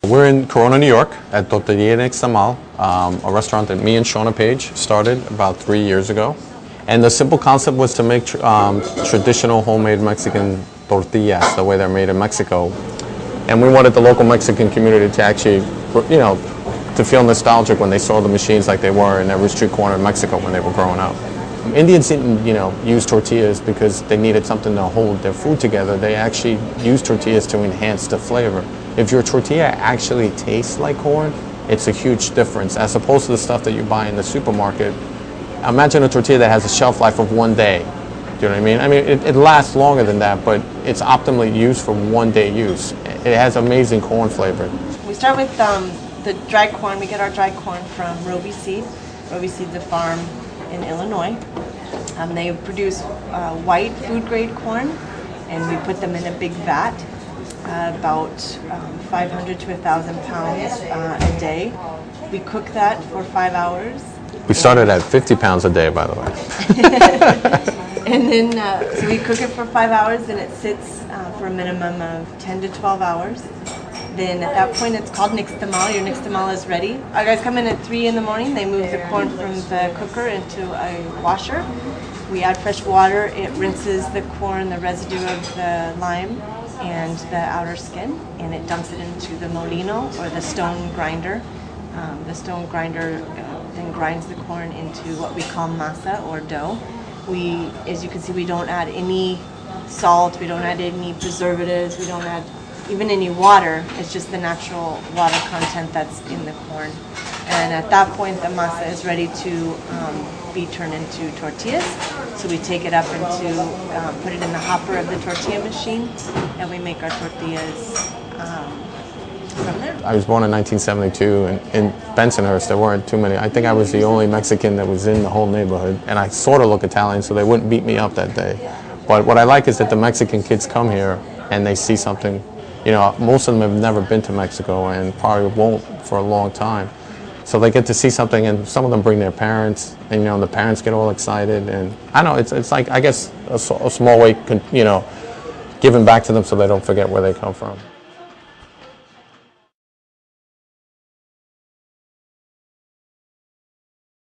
We're in Corona, New York at Tortilleria Nixtamal, a restaurant that me and Shauna Page started about 3 years ago. And the simple concept was to make traditional homemade Mexican tortillas the way they're made in Mexico. And we wanted the local Mexican community to actually, to feel nostalgic when they saw the machines like they were in every street corner in Mexico when they were growing up. Indians didn't, use tortillas because they needed something to hold their food together. They actually used tortillas to enhance the flavor. If your tortilla actually tastes like corn, it's a huge difference as opposed to the stuff that you buy in the supermarket. Imagine a tortilla that has a shelf life of 1 day. Do you know what I mean? I mean, it lasts longer than that, but it's optimally used for 1 day use. It has amazing corn flavor. We start with the dry corn. We get our dry corn from Roby Seed. Roby Seed's a farm in Illinois. They produce white food-grade corn, and we put them in a big vat, about 500 to 1,000 pounds a day. We cook that for 5 hours. We started at 50 pounds a day, by the way. And then, so we cook it for 5 hours, and it sits for a minimum of 10 to 12 hours. Then at that point, it's called nixtamal. Your nixtamal is ready. Our guys come in at 3 in the morning. They move the corn from the cooker into a washer. We add fresh water. It rinses the corn, the residue of the lime and the outer skin, and it dumps it into the molino, or the stone grinder. The stone grinder then grinds the corn into what we call masa, or dough. As you can see, we don't add any salt, we don't add any preservatives, we don't add even any water. It's just the natural water content that's in the corn. And at that point, the masa is ready to be turned into tortillas. So we take it up into, put it in the hopper of the tortilla machine, and we make our tortillas from there. I was born in 1972, and in Bensonhurst there weren't too many. I think I was the only Mexican that was in the whole neighborhood, and I sort of look Italian, so they wouldn't beat me up that day. But what I like is that the Mexican kids come here and they see something. Most of them have never been to Mexico and probably won't for a long time. So they get to see something, and some of them bring their parents, and the parents get all excited. And I know it's like, I guess, a small way, giving back to them so they don't forget where they come from.